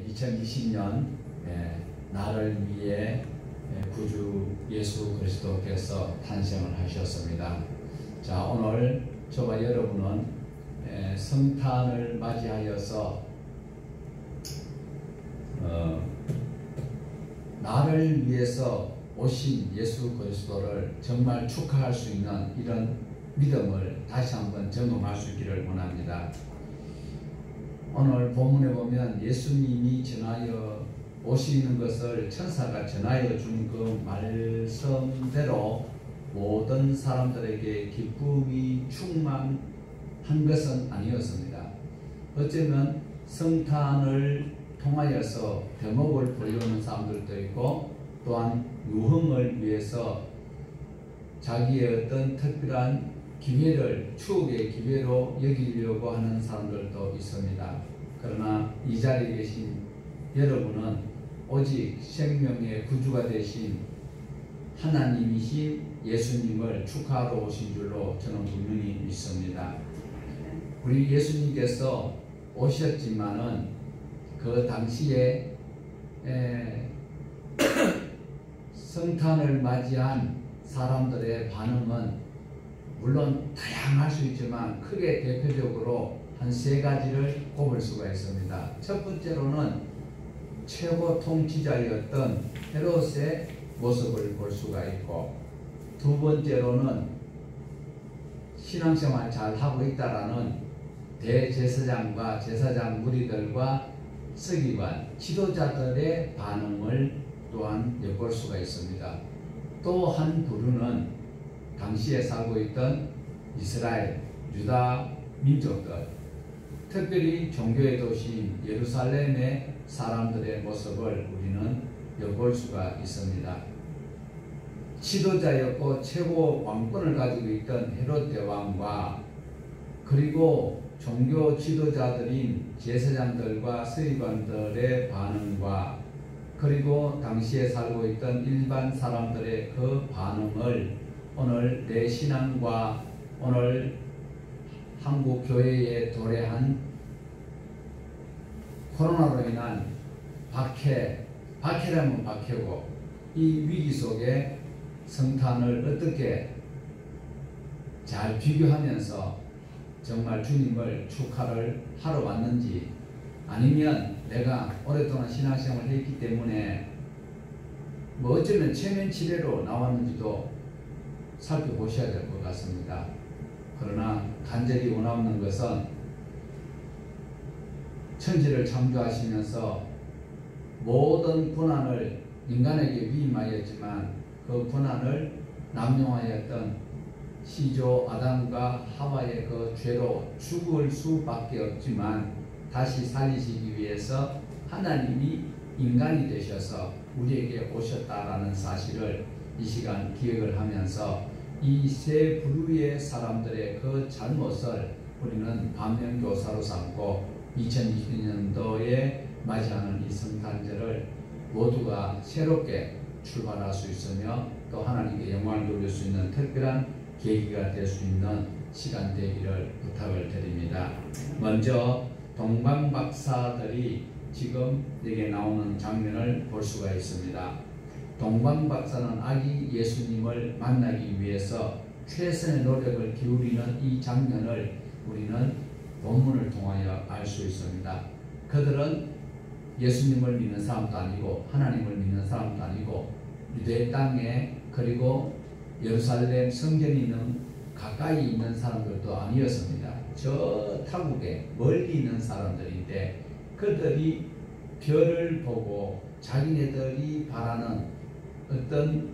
2020년 나를 위해 구주 예수 그리스도께서 탄생을 하셨습니다. 자, 오늘 저와 여러분은 성탄을 맞이하여서 나를 위해서 오신 예수 그리스도를 정말 축하할 수 있는 이런 믿음을 다시 한번 점검할 수 있기를 원합니다. 오늘 본문에 보면 예수님이 전하여 오시는 것을 천사가 전하여 준 그 말씀대로 모든 사람들에게 기쁨이 충만한 것은 아니었습니다. 어쩌면 성탄을 통하여서 병업을 벌이는 사람들도 있고, 또한 유흥을 위해서 자기의 어떤 특별한 기회를 추억의 기회로 여기려고 하는 사람들도 있습니다. 그러나 이 자리에 계신 여러분은 오직 생명의 구주가 되신 하나님이신 예수님을 축하하러 오신 줄로 저는 분명히 믿습니다. 우리 예수님께서 오셨지만은 그 당시에 성탄을 맞이한 사람들의 반응은 물론 다양할 수 있지만 크게 대표적으로 한 세 가지를 꼽을 수가 있습니다. 첫 번째로는 최고 통치자였던 헤롯의 모습을 볼 수가 있고, 두 번째로는 신앙생활 잘 하고 있다라는 대제사장과 제사장 무리들과 서기관, 지도자들의 반응을 또한 엿볼 수가 있습니다. 또 한 부류는 당시에 살고 있던 이스라엘, 유다 민족들, 특별히 종교의 도시인 예루살렘의 사람들의 모습을 우리는 엿볼 수가 있습니다. 지도자였고 최고 왕권을 가지고 있던 헤롯 대왕과, 그리고 종교 지도자들인 제사장들과 서기관들의 반응과, 그리고 당시에 살고 있던 일반 사람들의 그 반응을 오늘 내 신앙과 오늘 한국 교회에 도래한 코로나로 인한 박해라면 박해고, 이 위기 속에 성탄을 어떻게 잘 비교하면서 정말 주님을 축하를 하러 왔는지, 아니면 내가 오랫동안 신앙생활을 했기 때문에 뭐 어쩌면 체면치레로 나왔는지도 살펴보셔야 될 것 같습니다. 그러나 간절히 원하는 것은 천지를 창조하시면서 모든 고난을 인간에게 위임하였지만 그 고난을 남용하였던 시조 아담과 하와의 그 죄로 죽을 수밖에 없지만 다시 살리시기 위해서 하나님이 인간이 되셔서 우리에게 오셨다라는 사실을 이 시간 기억을 하면서 이 세 부류의 사람들의 그 잘못을 우리는 반면교사로 삼고 2020년도에 맞이하는 이 성탄절을 모두가 새롭게 출발할 수 있으며 또 하나님께 영광을 돌릴 수 있는 특별한 계기가 될 수 있는 시간 되기를 부탁을 드립니다. 먼저 동방박사들이 지금 여기에 나오는 장면을 볼 수가 있습니다. 동방박사는 아기 예수님을 만나기 위해서 최선의 노력을 기울이는 이 장면을 우리는 본문을 통하여 알 수 있습니다. 그들은 예수님을 믿는 사람도 아니고 하나님을 믿는 사람도 아니고 유대 땅에, 그리고 예루살렘 성전이 있는 가까이 있는 사람들도 아니었습니다. 저 타국에 멀리 있는 사람들인데, 그들이 별을 보고 자기네들이 바라는 어떤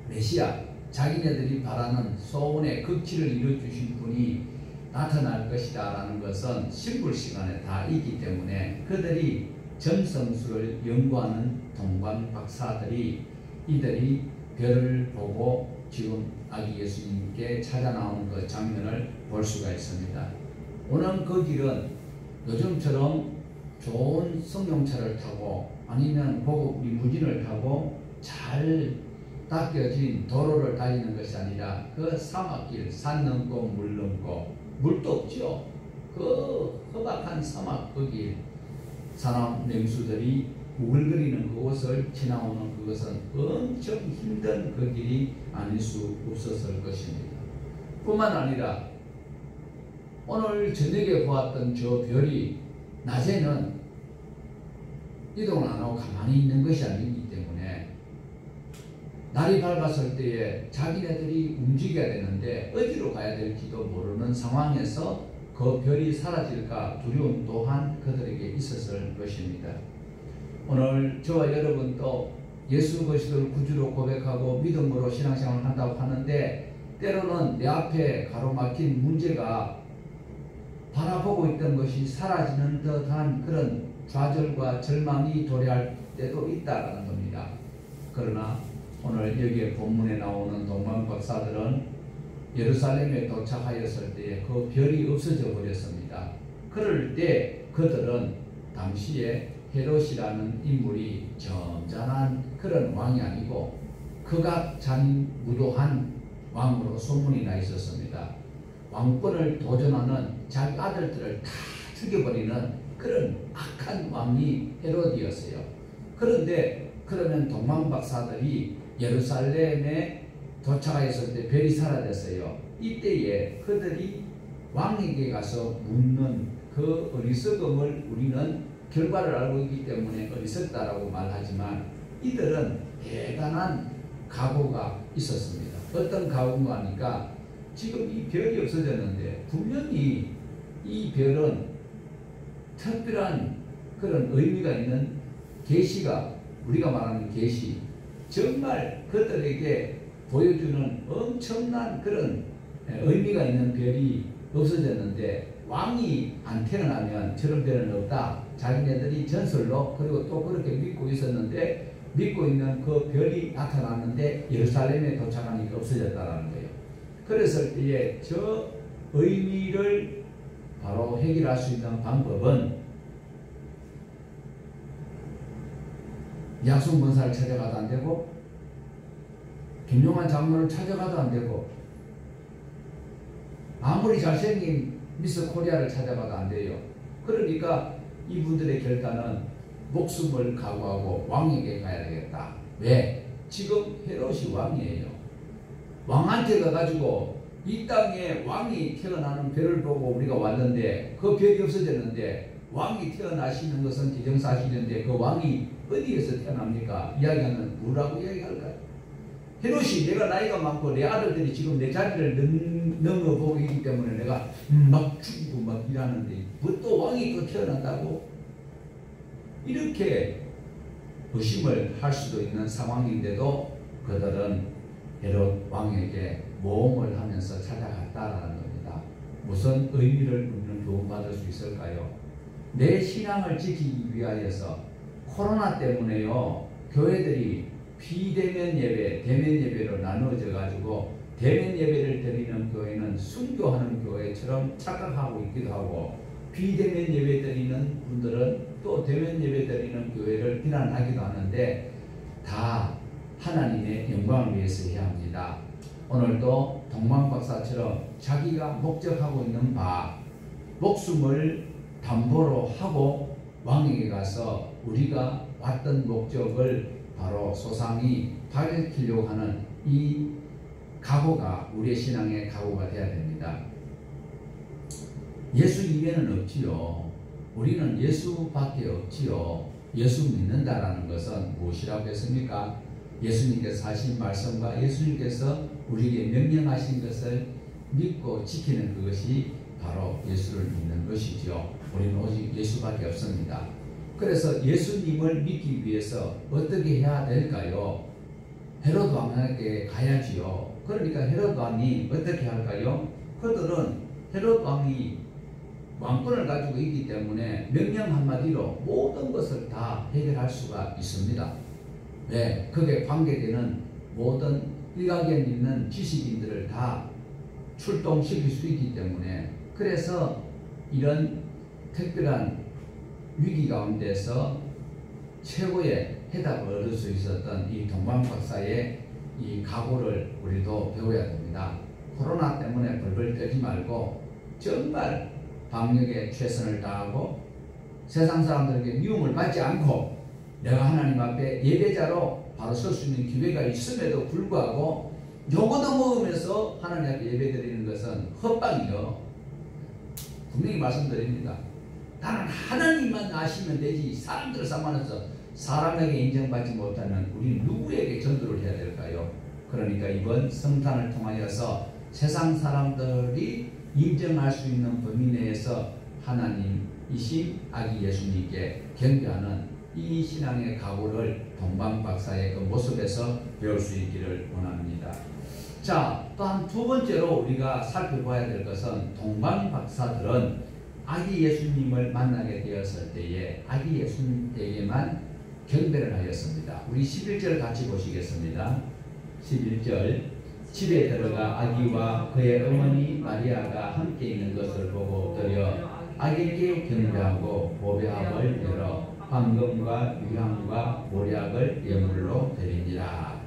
메시아, 자기네들이 바라는 소원의 극치를 이루어주신 분이 나타날 것이다 라는 것은 신불시간에 다 있기 때문에 그들이 점성술을 연구하는 동방박사들이 이들이 별을 보고 지금 아기 예수님께 찾아 나오는 그 장면을 볼 수가 있습니다. 오는 그 길은 요즘처럼 좋은 승용차를 타고 아니면 고급 리무진을 타고 잘 닦여진 도로를 달리는 것이 아니라 그 사막길, 산 넘고 물 넘고, 물도 없죠. 그 험악한 사막 그 길, 사람 맹수들이 우글거리는 그곳을 지나오는 그것은 엄청 힘든 그 길이 아닐 수 없었을 것입니다. 뿐만 아니라 오늘 저녁에 보았던 저 별이 낮에는 이동을 안 하고 가만히 있는 것이 아니기 때문에 날이 밝았을 때에 자기네들이 움직여야 되는데 어디로 가야 될지도 모르는 상황에서 그 별이 사라질까 두려움 또한 그들에게 있었을 것입니다. 오늘 저와 여러분도 예수 그리스도를 구주로 고백하고 믿음으로 신앙생활을 한다고 하는데 때로는 내 앞에 가로막힌 문제가 바라보고 있던 것이 사라지는 듯한 그런 좌절과 절망이 도래할 때도 있다는 겁니다. 그러나 오늘 여기에 본문에 나오는 동방 박사들은 예루살렘에 도착하였을 때에 그 별이 없어져 버렸습니다. 그럴 때 그들은 당시에 헤롯이라는 인물이 점잖은 그런 왕이 아니고 극악장무도한 왕으로 소문이 나 있었습니다. 왕권을 도전하는 자기 아들들을 다 죽여버리는 그런 악한 왕이 헤롯이었어요. 그런데 그러면 동방박사들이 예루살렘에 도착하였을 때 별이 사라졌어요. 이때에 그들이 왕에게 가서 묻는 그 어리석음을 우리는 결과를 알고 있기 때문에 어리석다라고 말하지만 이들은 대단한 각오가 있었습니다. 어떤 각오가 하니까 지금 이 별이 없어졌는데 분명히 이 별은 특별한 그런 의미가 있는 계시가 우리가 말하는 계시 정말 그들에게 보여주는 엄청난 그런 의미가 있는 별이 없어졌는데 왕이 안 태어나면 저런 별은 없다. 자기네들이 전설로 그리고 또 그렇게 믿고 있었는데 믿고 있는 그 별이 나타났는데 예루살렘에 도착하니까 없어졌다는 거예요. 그랬을 때에 저 의미를 바로 해결할 수 있는 방법은 약속 문사를 찾아가도 안 되고 김용환 장로를 찾아가도 안 되고 아무리 잘생긴 미스 코리아를 찾아가도 안 돼요. 그러니까 이분들의 결단은 목숨을 각오하고 왕에게 가야 되겠다. 왜? 지금 헤롯이 왕이에요. 왕한테 가가지고 이 땅에 왕이 태어나는 별을 보고 우리가 왔는데 그 별이 없어졌는데 왕이 태어나시는 것은 기정사실인데 그 왕이 어디에서 태어납니까? 이야기하면 뭐라고 이야기할까요? 헤롯이 내가 나이가 많고 내 아들들이 지금 내 자리를 넘어보고 있기 때문에 내가 막 죽이고 막 일하는데 뭐 또 왕이 또 태어난다고? 이렇게 의심을 할 수도 있는 상황인데도 그들은 헤롯 왕에게 모험을 하면서 찾아갔다라는 겁니다. 무슨 의미를 우리는 교훈받을 수 있을까요? 내 신앙을 지키기 위하여서 코로나 때문에요. 교회들이 비대면 예배, 대면 예배로 나누어져 가지고 대면 예배를 드리는 교회는 순교하는 교회처럼 착각하고 있기도 하고 비대면 예배 드리는 분들은 또 대면 예배 드리는 교회를 비난하기도 하는데 다 하나님의 영광을 위해서 해야 합니다. 오늘도 동방박사처럼 자기가 목적하고 있는 바 목숨을 담보로 하고 왕에게 가서 우리가 왔던 목적을 바로 소상히 밝히려고 하는 이 각오가 우리의 신앙의 각오가 되어야 됩니다. 예수 이외에는 없지요. 우리는 예수밖에 없지요. 예수 믿는다라는 것은 무엇이라고 했습니까? 예수님께서 하신 말씀과 예수님께서 우리에게 명령하신 것을 믿고 지키는 그것이 바로 예수를 믿는 것이지요. 우리는 오직 예수밖에 없습니다. 그래서 예수님을 믿기 위해서 어떻게 해야 될까요? 헤롯 왕에게 가야지요. 그러니까 헤롯 왕이 어떻게 할까요? 그들은 헤롯 왕이 왕권을 가지고 있기 때문에 명령 한마디로 모든 것을 다 해결할 수가 있습니다. 네, 그게 관계되는 모든 일각에 있는 지식인들을 다 출동시킬 수 있기 때문에 그래서 이런 특별한 위기 가운데서 최고의 해답을 얻을 수 있었던 이 동방박사의 이 각오를 우리도 배워야 됩니다. 코로나 때문에 벌벌 떨지 말고 정말 방역에 최선을 다하고 세상 사람들에게 미움을 받지 않고 내가 하나님 앞에 예배자로 바로 설 수 있는 기회가 있음에도 불구하고 요거도 먹으면서 하나님 앞에 예배드리는 것은 헛방이요. 분명히 말씀드립니다. 나는 하나님만 아시면 되지 사람들을 상관없어 사람에게 인정받지 못하는 우리는 누구에게 전도를 해야 될까요? 그러니까 이번 성탄을 통하여서 세상 사람들이 인정할 수 있는 범위 내에서 하나님이신 아기 예수님께 경배하는 이 신앙의 각오를 동방박사의 그 모습에서 배울 수 있기를 원합니다. 자, 또한 두 번째로 우리가 살펴봐야 될 것은 동방박사들은 아기 예수님을 만나게 되었을 때에 아기 예수님에게만 경배를 하였습니다. 우리 11절 같이 보시겠습니다. 11절 집에 들어가 아기와 그의 어머니 마리아가 함께 있는 것을 보고 엎드려 아기에게 경배하고 보배합을 열어 황금과 유향과 모략을 예물로 드리니라.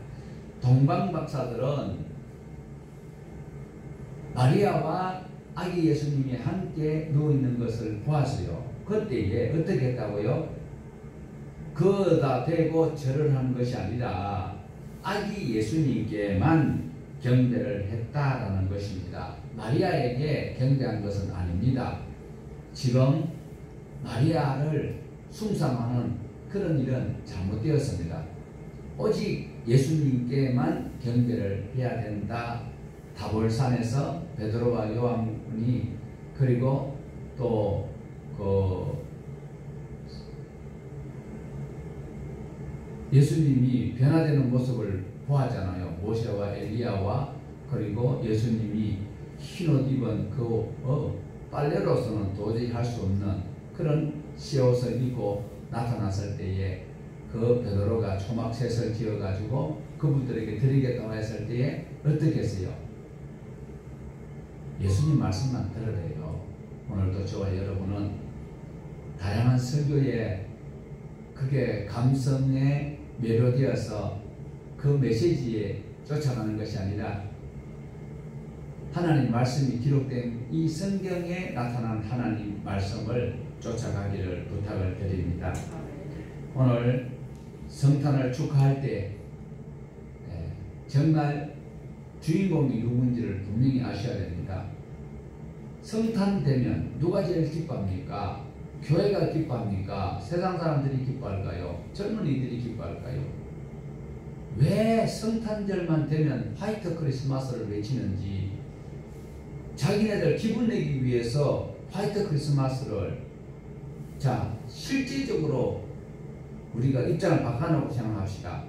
동방박사들은 마리아와 아기 예수님이 함께 누워있는 것을 보았어요. 그때에 어떻게 했다고요? 그다 대고 절을 한 것이 아니라 아기 예수님께만 경배를 했다라는 것입니다. 마리아에게 경배한 것은 아닙니다. 지금 마리아를 숭상하는 그런 일은 잘못되었습니다. 오직 예수님께만 경배를 해야 된다. 다볼산에서 베드로와 요한이 그리고 또 예수님이 변화되는 모습을 보았잖아요. 모세와 엘리야와 그리고 예수님이 흰옷 입은 빨래로서는 도저히 할 수 없는 그런 시옷을 입고 나타났을 때에 그 베드로가 초막셋을 지어가지고 그분들에게 드리겠다고 했을 때에 어떻게 했어요? 예수님 말씀만 들으래요. 오늘도 저와 여러분은 다양한 설교에 그게 감성에 매료되어서 그 메시지에 쫓아가는 것이 아니라 하나님 말씀이 기록된 이 성경에 나타난 하나님 말씀을 쫓아가기를 부탁을 드립니다. 오늘 성탄을 축하할 때 정말 주인공이 누군지를 분명히 아셔야 됩니다. 성탄 되면 누가 제일 기뻐합니까? 교회가 기뻐합니까? 세상 사람들이 기뻐할까요? 젊은이들이 기뻐할까요? 왜 성탄절만 되면 화이트 크리스마스를 외치는지 자기네들 기분 내기 위해서 화이트 크리스마스를 실질적으로 우리가 입장을 바꿔놓고 생각합시다.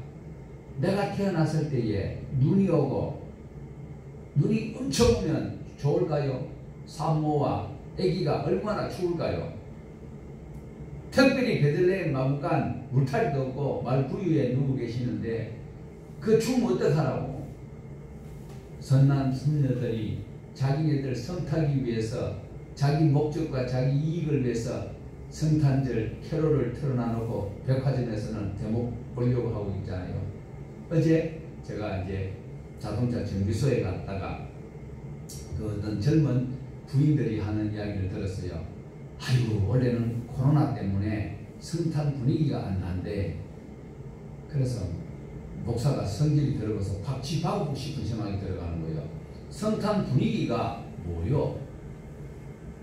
내가 태어났을 때에 눈이 오고 눈이 엄청 오면 좋을까요? 산모와 아기가 얼마나 추울까요? 특별히 베들레헴 마구간 울타리도 없고 말구유에 누워 계시는데 그 추우면 어떡하라고? 선남 선녀들이 자기네들 성타기 위해서 자기 목적과 자기 이익을 위해서 성탄절 캐롤을 틀어놔놓고 백화점에서는 대목 보려고 하고 있잖아요. 어제 제가 이제 자동차 정비소에 갔다가 그 어떤 젊은 부인들이 하는 이야기를 들었어요. 아이고 원래는 코로나 때문에 성탄 분위기가 안 난대. 그래서 목사가 성질이 들어가서 박치박고 싶은 생각이 들어가는 거예요. 성탄 분위기가 뭐요?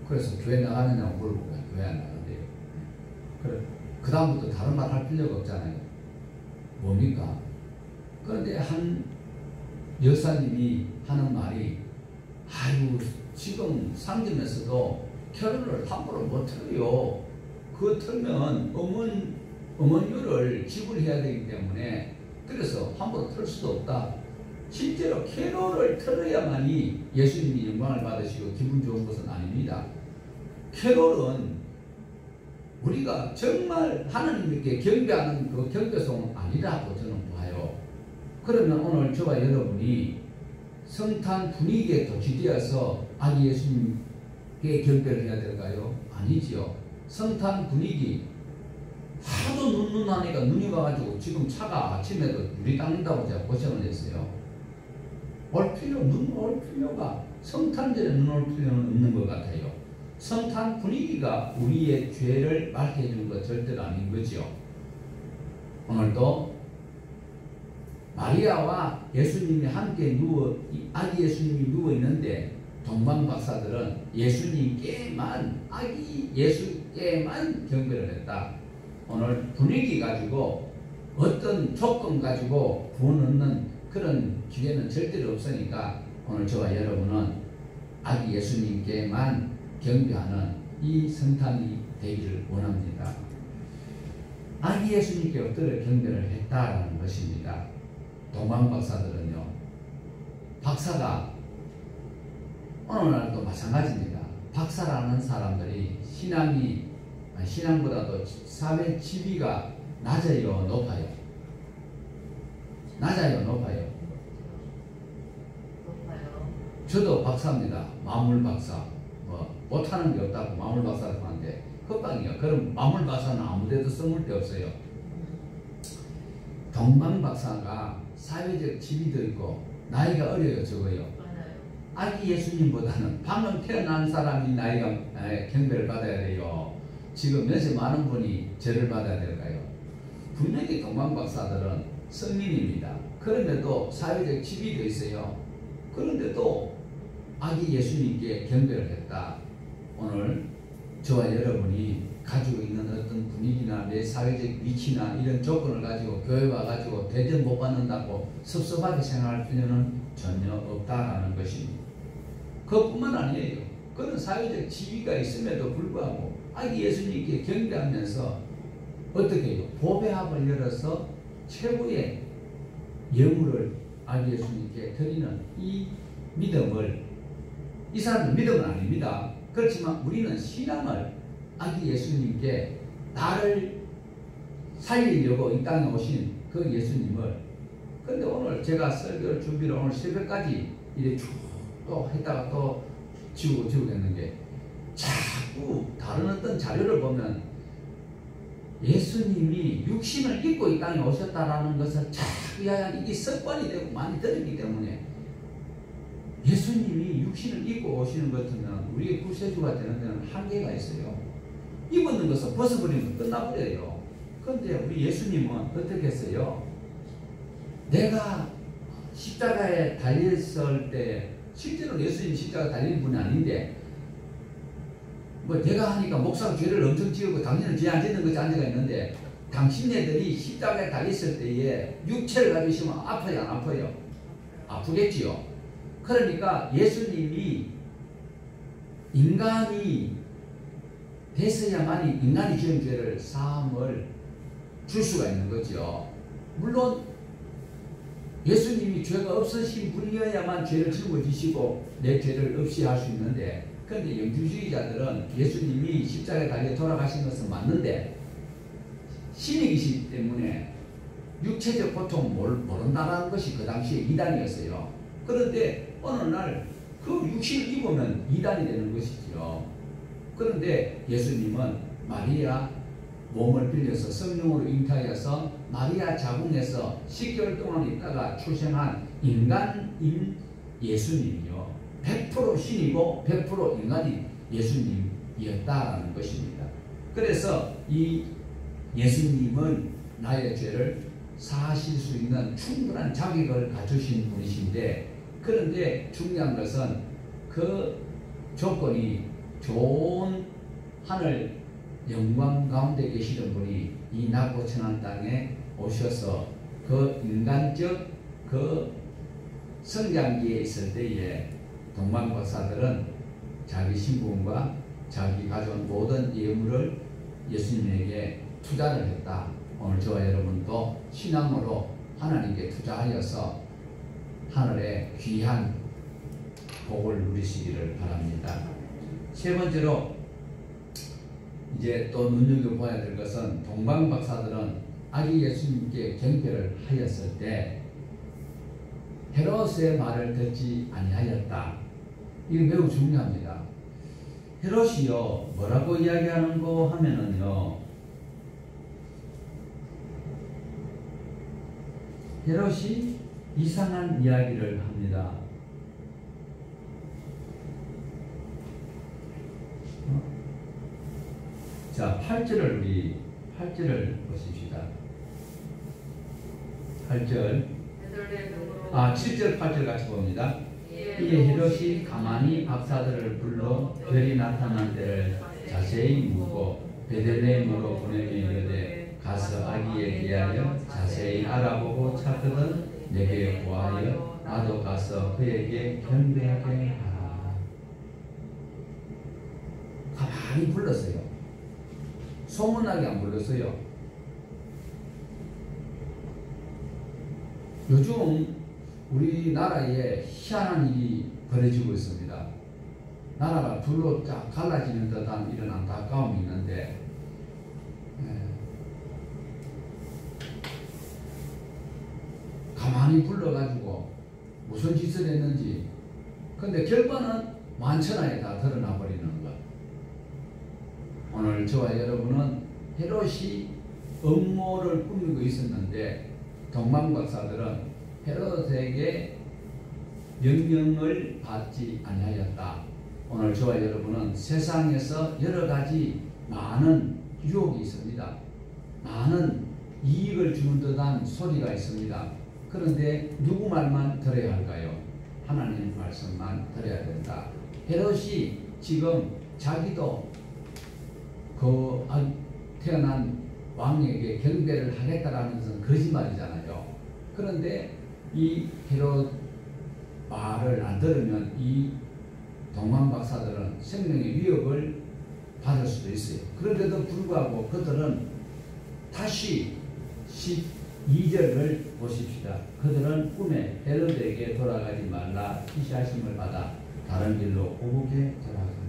그래서 교회 나가느냐고 물어보고 교회 안 나간대요. 그래 그 다음부터 다른 말 할 필요가 없잖아요. 뭡니까? 그런데 한 여사님이 하는 말이 아이고 지금 상점에서도 캐롤을 함부로 못 틀어요. 그거 틀면 어머니를 지불해야 되기 때문에 그래서 함부로 틀 수도 없다. 실제로 캐롤을 틀어야만이 예수님이 영광을 받으시고 기분 좋은 것은 아닙니다. 캐롤은 우리가 정말 하나님께 경배하는 그 경배송은 아니라고 저는 봐요. 그러면 오늘 저와 여러분이 성탄 분위기에 더 기대어서 아기 예수님께 경배를 해야 될까요? 아니지요. 성탄 분위기 하도 눈하니까 눈이 와가지고 지금 차가 아침에도 유리 닦는다고 제가 고생을 했어요. 눈 올 필요가 성탄절에 눈 올 필요는 없는 것 같아요. 성탄 분위기가 우리의 죄를 밝혀주는 것 절대로 아닌 거죠. 오늘도 마리아와 예수님이 함께 아기 예수님이 누워 있는데 동방 박사들은 아기 예수께만 경배를 했다. 오늘 분위기 가지고 어떤 조건 가지고 구원하는 그런 기회는 절대로 없으니까 오늘 저와 여러분은 아기 예수님께만 경배하는 이 성탄이 되기를 원합니다. 아기 예수님께 어떻게 경배를 했다라는 것입니다. 동방 박사들은요, 박사가 어느 날도 마찬가지입니다. 박사라는 사람들이 신앙보다도 사회 지위가 낮아요, 높아요? 낮아요, 높아요? 저도 박사입니다. 마물 박사. 못하는 게 없다고 마물 박사라고 하는데 헛방이요. 그럼 마물 박사는 아무데도 써물 데 없어요. 동방 박사가 사회적 지위도 있고 나이가 어려요, 적어요. 아기 예수님보다는 방금 태어난 사람이 나이가 경배를 받아야 돼요. 지금 몇세 많은 분이 죄를 받아야 될까요? 분명히 동방 박사들은 성민입니다. 그런데도 사회적 지위도 있어요. 그런데도 아기 예수님께 경배를 했다. 오늘 저와 여러분이 가지고 있는 어떤 분위기나 내 사회적 위치나 이런 조건을 가지고 교회 와가지고 대접 못 받는다고 섭섭하게 생각할 필요는 전혀 없다라는 것입니다. 그것뿐만 아니에요. 그런 사회적 지위가 있음에도 불구하고 아기 예수님께 경배하면서 어떻게 해요? 보배합을 열어서 최고의 예물을 아기 예수님께 드리는 이 믿음을, 이 사람들 믿음은 아닙니다. 그렇지만 우리는 신앙을 아기 예수님께 나를 살리려고 이 땅에 오신 그 예수님을, 근데 오늘 제가 설교를 준비를 오늘 새벽까지 이렇게 쭉 또 했다가 또 지우고 했는 게, 자꾸 다른 어떤 자료를 보면 예수님이 육신을 입고 이 땅에 오셨다라는 것을 자꾸 이게 습관이 되고 많이 들었기 때문에 예수님이 육신을 입고 오시는 것 같으면 우리의 구세주가 되는 데는 한계가 있어요. 입었는 것을 벗어버리면 끝나버려요. 그런데 우리 예수님은 어떻게 했어요? 내가 십자가에 달렸을 때, 실제로 예수님이 십자가에 달린 분이 아닌데 내가 하니까 목사가 죄를 엄청 지었고 당신은 죄 안 짓는 것이 앉아가 있는데, 당신네들이 십자가에 달렸을 때에 육체를 가지고 있으면 아파요, 안 아파요? 아프겠지요. 그러니까 예수님이 인간이 됐어야만이 인간이 지은 죄를 사함을 줄 수가 있는 거죠. 물론 예수님이 죄가 없으신 분이어야만 죄를 짊어지시고 내 죄를 없이 할 수 있는데, 그런데 영주주의자들은 예수님이 십자가에 달려 돌아가신 것은 맞는데 신이시기 때문에 육체적 고통을 모른다는 것이 그 당시에 이단이었어요. 그런데 어느 날 그 육신을 입으면 이단이 되는 것이죠. 그런데 예수님은 마리아 몸을 빌려서 성령으로 잉태하여서 마리아 자궁에서 10개월 동안 있다가 출생한 인간인 예수님이요, 100% 신이고 100% 인간이 예수님이었다라는 것입니다. 그래서 이 예수님은 나의 죄를 사하실 수 있는 충분한 자격을 갖추신 분이신데, 그런데 중요한 것은 그 조건이 좋은 하늘 영광 가운데 계시던 분이 이 낮고 천한 땅에 오셔서 그 인간적 그 성장기에 있을 때에 동방 박사들은 자기 신분과 자기 가져온 모든 예물을 예수님에게 투자를 했다. 오늘 저와 여러분도 신앙으로 하나님께 투자하여서 하늘의 귀한 복을 누리시기를 바랍니다. 세 번째로 이제 또 눈여겨봐야 될 것은, 동방 박사들은 아기 예수님께 경배를 하였을 때 헤롯의 말을 듣지 아니하였다. 이게 매우 중요합니다. 헤롯이요 뭐라고 이야기하는 거 하면은요, 헤롯이 이상한 이야기를 합니다. 8절을 우리 8절을 보십시다. 8절 7절 8절 같이 봅니다. 이에 헤롯이 가만히 박사들을 불러 별이 나타난 데를 자세히 묻고 베들레헴으로 보내며 이르되 가서 아기에 대하여 자세히 알아보고 찾거든 내게 구하여 나도 가서 그에게 경배하게 하라. 가만히 불렀어요. 소문나게 안 불렀어요. 요즘 우리나라에 희한한 일이 벌어지고 있습니다. 나라가 둘로 쫙 갈라지는 듯한 이런 안타까움이 있는데 가만히 불러가지고 무슨 짓을 했는지 근데 결과는 만천하에 다 드러나 버리는 것. 오늘 저와 여러분은 헤롯이 음모를 꾸미고 있었는데 동방박사들은 헤롯에게 명령을 받지 아니하였다. 오늘 저와 여러분은 세상에서 여러 가지 많은 유혹이 있습니다. 많은 이익을 주는 듯한 소리가 있습니다. 그런데 누구 말만 들어야 할까요? 하나님 말씀만 들어야 된다. 헤롯이 지금 자기도 그 태어난 왕에게 경배를 하겠다라는 것은 거짓말이잖아요. 그런데 이 헤롯 말을 안 들으면 이 동방박사들은 생명의 위협을 받을 수도 있어요. 그런데도 불구하고 그들은 다시 12절을 보십시다. 그들은 꿈에 헤롯에게 돌아가지 말라 피시하심을 받아 다른 길로 오국에 돌아갑니다.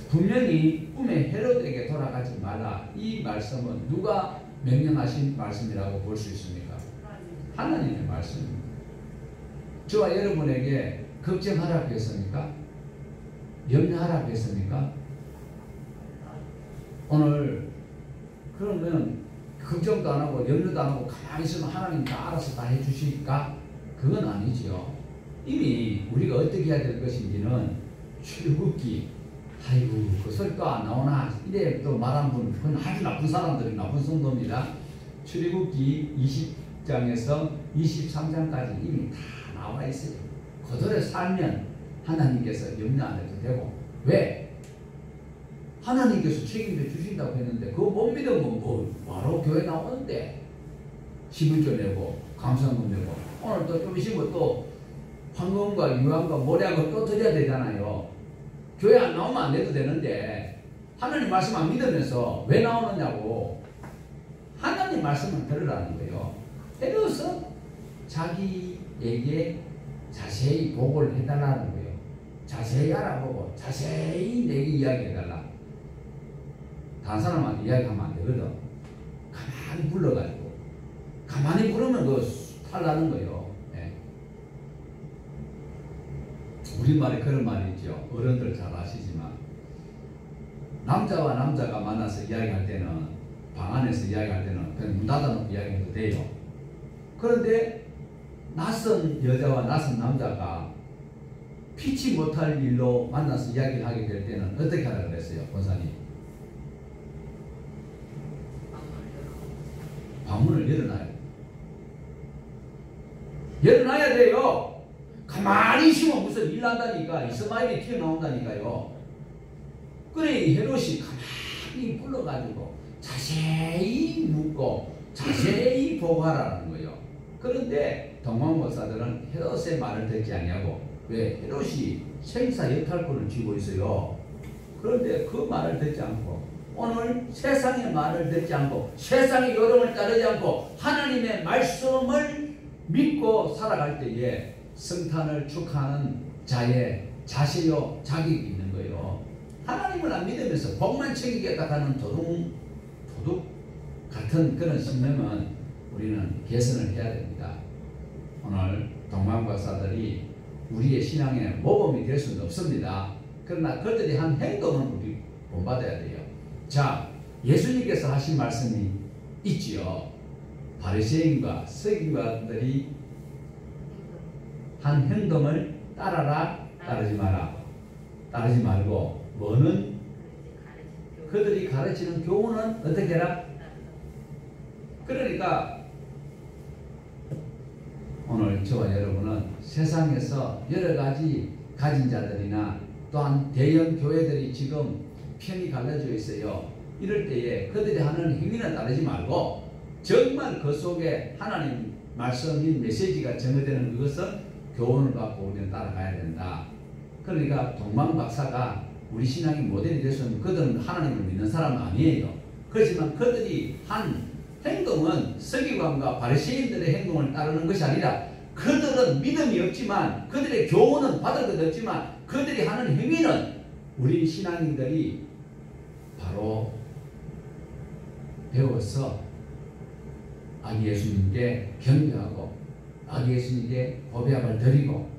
분명히 꿈에 헤롯에게 돌아가지 말라 이 말씀은 누가 명령하신 말씀이라고 볼 수 있습니까? 하나님의 말씀입니다. 저와 여러분에게 걱정하라고 했습니까? 염려하라고 했습니까? 오늘 그러면 걱정도 안 하고 염려도 안 하고 가만히 있으면 하나님 다 알아서 다 해주실까? 그건 아니죠. 이미 우리가 어떻게 해야 될 것인지는 출애굽기 아이고 그 소리가 안 나오나 이래 또 말한 분 그건 아주 나쁜 사람들이 나쁜 성도입니다. 출애굽기 20장에서 23장까지 이미 다 나와 있어요. 그대로 살면 하나님께서 염려 안 해도 되고 왜? 하나님께서 책임져 주신다고 했는데 그거 못 믿으면 뭐 바로 교회 나오는데 11조 내고 감사금 내고 오늘 또 좀 있으면 또 황금과 유황과 모략을 또 드려야 되잖아요. 교회 안 나오면 안 돼도 되는데 하나님 말씀 안 믿으면서 왜 나오느냐고. 하나님 말씀을 들으라는 거예요. 헤롯은 자기에게 자세히 보고를 해달라는 거예요. 자세히 알아보고 자세히 내게 이야기해달라. 다른 사람한테 이야기하면 안 되거든. 가만히 불러가지고 가만히 부르면 그거 탈나는 거예요. 네. 우리말에 그런 말이 있죠. 어른들 잘 아시지만 남자와 남자가 만나서 이야기할 때는 방 안에서 이야기할 때는 그냥 문 닫아놓고 이야기해도 돼요. 그런데 낯선 여자와 낯선 남자가 피치 못할 일로 만나서 이야기를 하게 될 때는 어떻게 하라고 그랬어요, 권사님? 방문을 열어놔요. 열어놔야 돼요. 가만히 있으면 무슨 일 난다니까. 이스마엘이 튀어나온다니까요. 그래 헤롯이 가만히 불러가지고 자세히 묻고 자세히 보고하라는 거예요. 그런데 동방박사들은 헤롯의 말을 듣지 아니하고 왜? 헤롯이 생사 역할권을 쥐고 있어요. 그런데 그 말을 듣지 않고 오늘 세상의 말을 듣지 않고 세상의 요령을 따르지 않고 하나님의 말씀을 믿고 살아갈 때에 성탄을 축하하는 자의 자세요 자격이 있는 거예요. 하나님을 안 믿으면서 복만 챙기겠다 하는 도둑 같은 그런 신념은 우리는 개선을 해야 됩니다. 오늘 동방박사들이 우리의 신앙의 모범이 될 수는 없습니다. 그러나 그들이 한 행동은 우리 본받아야 돼요. 자, 예수님께서 하신 말씀이 있지요. 바리새인과 서기관들이 한 행동을 따라라, 따르지 마라. 따르지 말고 뭐는 그들이 가르치는 교훈은 어떻게 해라? 그러니까 오늘 저와 여러분은 세상에서 여러 가지 가진 자들이나 또한 대형 교회들이 지금 편이 갈라져 있어요. 이럴 때에 그들이 하는 행위는 따르지 말고 정말 그 속에 하나님 말씀인 메시지가 정해되는 그것은 교훈을 받고 우리는 따라가야 된다. 그러니까 동방 박사가 우리 신앙의 모델이 됐으면 그들은 하나님을 믿는 사람 아니에요. 그렇지만 그들이 한 행동은 서기관과 바리새인들의 행동을 따르는 것이 아니라 그들은 믿음이 없지만 그들의 교훈은 받을 것 없지만 그들이 하는 행위는 우리 신앙인들이 바로 배워서 아기 예수님께 경배하고 아기 예수님께 고백을 드리고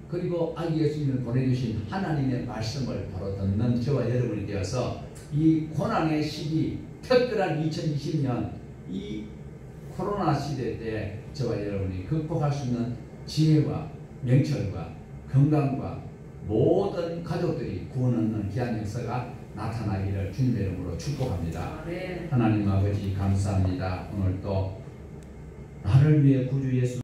그리고 아기 예수님을 보내주신 하나님의 말씀을 바로 듣는 저와 여러분이 되어서 이 고난의 시기 특별한 2020년 이 코로나 시대 때 저와 여러분이 극복할 수 있는 지혜와 명철과 건강과 모든 가족들이 구원 얻는 귀한 역사가 나타나기를 주님의 이름으로 축복합니다. 하나님 아버지 감사합니다. 오늘 또 나를 위해 구주 예수